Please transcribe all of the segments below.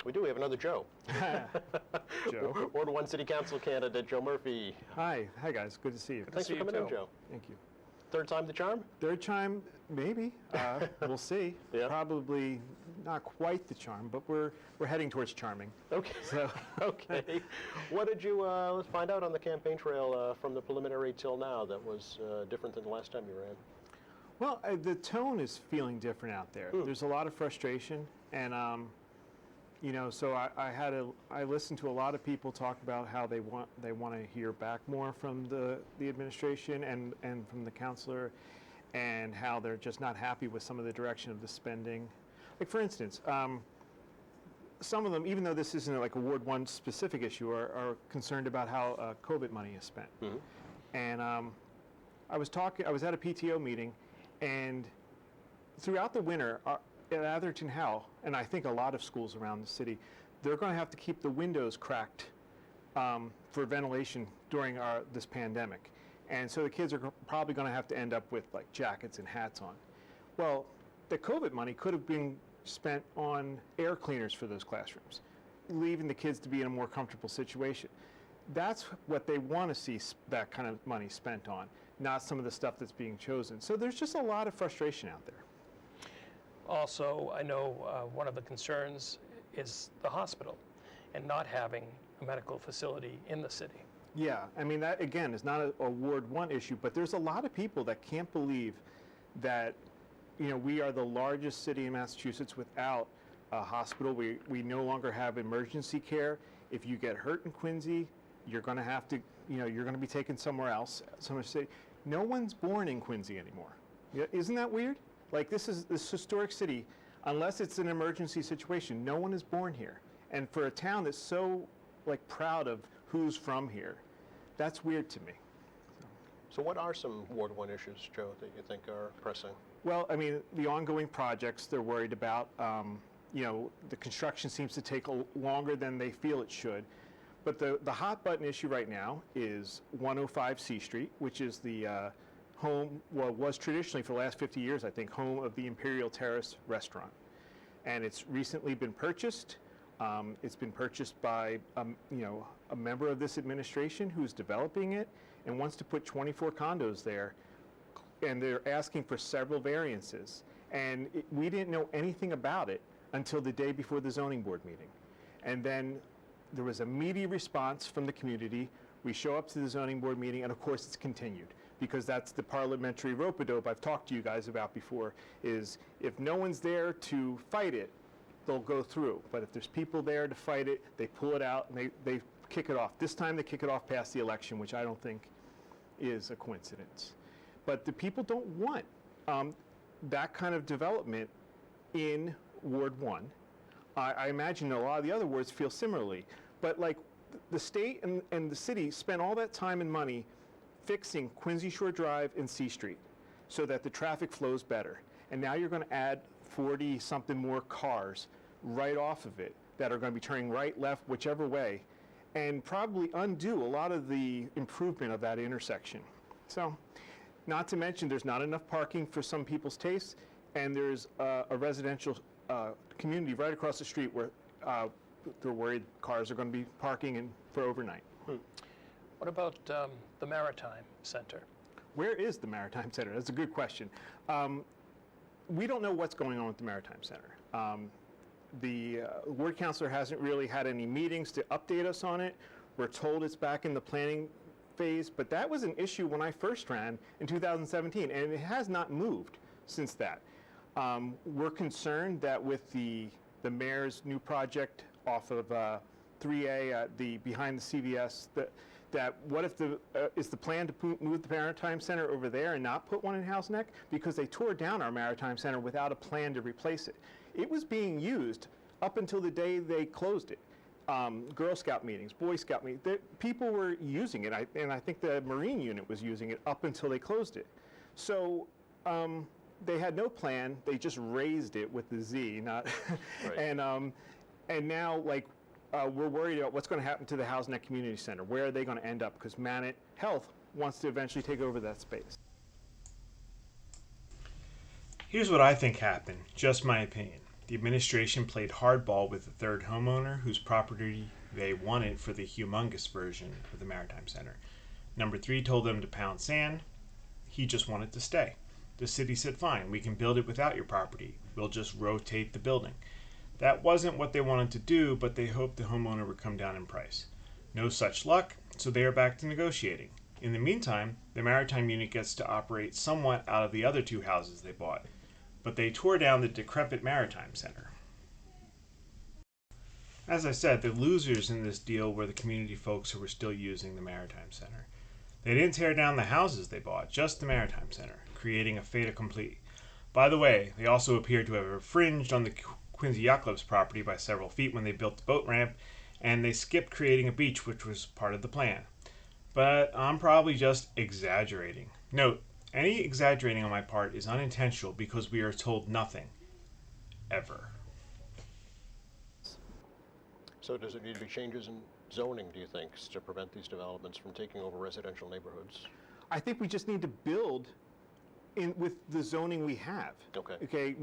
We do. We have another Joe. Joe. Ward 1 City Council candidate Joe Murphy. Hi guys. Good to see you. Thanks for coming in, Joe. Thank you. Third time the charm? Third time, maybe. We'll see. Yeah. Probably not quite the charm, but we're heading towards charming. Okay. So Okay. What did you find out on the campaign trail from the preliminary till now that was different than the last time you ran? Well, the tone is feeling different out there. There's a lot of frustration, and so I listened to a lot of people talk about how they want to hear back more from the administration and from the counselor, and how they're just not happy with some of the direction of the spending. Like for instance, some of them, even though this isn't like a Ward 1 specific issue, are concerned about how COVID money is spent. And I was at a PTO meeting, and throughout the winter, at Atherton Howe, and I think a lot of schools around the city, they're going to have to keep the windows cracked for ventilation during this pandemic. And so the kids are probably going to have to end up with like jackets and hats on. Well, the COVID money could have been spent on air cleaners for those classrooms, leaving the kids to be in a more comfortable situation. That's what they want to see that kind of money spent on, not some of the stuff that's being chosen. So there's just a lot of frustration out there. Also, I know one of the concerns is the hospital and not having a medical facility in the city. Yeah, I mean, that again is not a Ward 1 issue, but there's a lot of people that can't believe that, we are the largest city in Massachusetts without a hospital. We no longer have emergency care. If you get hurt in Quincy, you're going to have to, you're going to be taken somewhere else, some city. No one's born in Quincy anymore. Isn't that weird? Like this historic city, unless it's an emergency situation, no one is born here. And for a town that's so like proud of who's from here, that's weird to me. So what are some Ward 1 issues, Joe, that you think are pressing? Well, I mean, the ongoing projects they're worried about. The construction seems to take longer than they feel it should. But the hot button issue right now is 105 C Street, which is the home, well, was traditionally for the last 50 years, I think, home of the Imperial Terrace restaurant. And it's recently been purchased. It's been purchased by, a member of this administration who's developing it and wants to put 24 condos there. And they're asking for several variances. And we didn't know anything about it until the day before the zoning board meeting. And then there was a immediate response from the community. We show up to the zoning board meeting, and of course it's continued, because that's the parliamentary rope-a-dope I've talked to you guys about before, is if no one's there to fight it, they'll go through. But if there's people there to fight it, they pull it out and they kick it off. This time they kick it off past the election, which I don't think is a coincidence. But the people don't want that kind of development in Ward 1. I imagine a lot of the other wards feel similarly. But like the state and the city spent all that time and money fixing Quincy Shore Drive and C Street so that the traffic flows better. And now you're going to add 40-something more cars right off of it that are going to be turning right, left, whichever way, and probably undo a lot of the improvement of that intersection. So, not to mention there's not enough parking for some people's tastes, and there's a residential community right across the street where they're worried cars are going to be parking for overnight. What about the Maritime Center? Where is the Maritime Center? That's a good question. We don't know what's going on with the Maritime Center. The ward councilor hasn't really had any meetings to update us on it. We're told it's back in the planning phase, but that was an issue when I first ran in 2017, and it has not moved since that. We're concerned that with the mayor's new project off of 3A, behind the CVS, that what if is the plan to move the Maritime Center over there and not put one in House Neck? Because they tore down our Maritime Center without a plan to replace it. It was being used up until the day they closed it. Girl Scout meetings, Boy Scout meetings, people were using it, and I think the Marine unit was using it up until they closed it. So they had no plan. They just raised it with the Z, not, right. And now like we're worried about what's going to happen to the House Neck Community Center. Where are they going to end up? Because Manat Health wants to eventually take over that space. Here's what I think happened, just my opinion. The administration played hardball with the third homeowner whose property they wanted for the humongous version of the Maritime Center. Number 3 told them to pound sand. He just wanted to stay. The city said, fine, we can build it without your property. We'll just rotate the building. That wasn't what they wanted to do, but they hoped the homeowner would come down in price. No such luck, so they are back to negotiating. In the meantime, the Maritime unit gets to operate somewhat out of the other 2 houses they bought, but they tore down the decrepit Maritime Center. As I said, the losers in this deal were the community folks who were still using the Maritime Center. They didn't tear down the houses they bought, just the Maritime Center, creating a fait accompli. By the way, they also appear to have infringed on the Quincy Yacht Club's property by several feet when they built the boat ramp, and they skipped creating a beach, which was part of the plan. But I'm probably just exaggerating. Note, any exaggerating on my part is unintentional because we are told nothing. Ever. So does it need to be changes in zoning, do you think, to prevent these developments from taking over residential neighborhoods? I think we just need to build in with the zoning we have. Okay. Okay,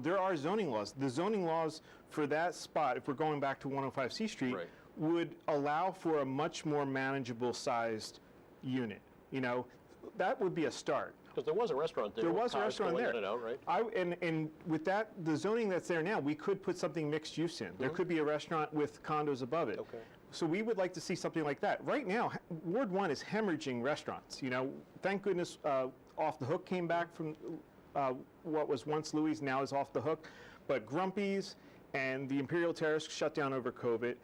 there are zoning laws. The zoning laws for that spot, if we're going back to 105C Street, Right. would allow for a much more manageable sized unit. That would be a start. Because there was a restaurant there. There with was a cars restaurant going there. in and out, right? And with that, the zoning that's there now, we could put something mixed use in. There could be a restaurant with condos above it. Okay. So we would like to see something like that. Right now, Ward 1 is hemorrhaging restaurants. Thank goodness Off the Hook came back from what was once Louis, now is Off the Hook. But Grumpy's and the Imperial Terrace shut down over COVID.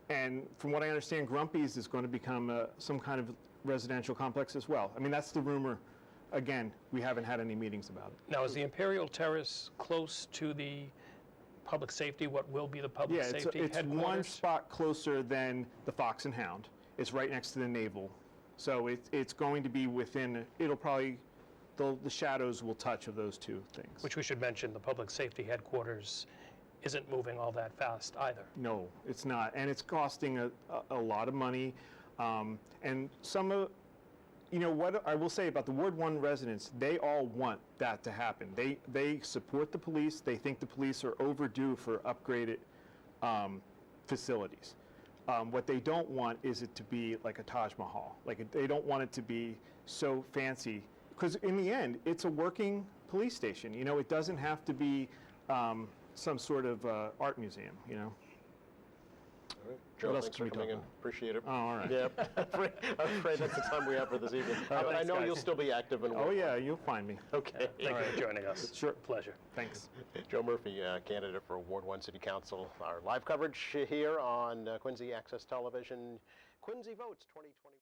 And from what I understand, Grumpy's is going to become some kind of residential complex as well. I mean, that's the rumor. Again, we haven't had any meetings about it. Now, is the Imperial Terrace close to the public safety, what will be the public safety it's headquarters? one spot closer than the Fox and Hound. It's right next to the Naval. So it's going to be within, it'll probably, the shadows will touch of those 2 things. Which we should mention, the public safety headquarters isn't moving all that fast either. No, it's not. And it's costing a lot of money. And some of, what I will say about the Ward 1 residents, they all want that to happen. They support the police. They think the police are overdue for upgraded facilities. What they don't want is it to be like a Taj Mahal. They don't want it to be so fancy. Because in the end, it's a working police station. It doesn't have to be some sort of art museum, All right. Joe, else thanks can for we coming in. talk about? Appreciate it. Oh, all right. Yeah, I'm afraid that's the time we have for this evening. But I thanks, know guys. you'll still be active in Oh, Ward yeah, you'll find me. 1. Okay. Thank you for joining us. Sure. Pleasure. Thanks. Joe Murphy, candidate for Ward 1 City Council. Our live coverage here on Quincy Access Television. Quincy Votes 2020.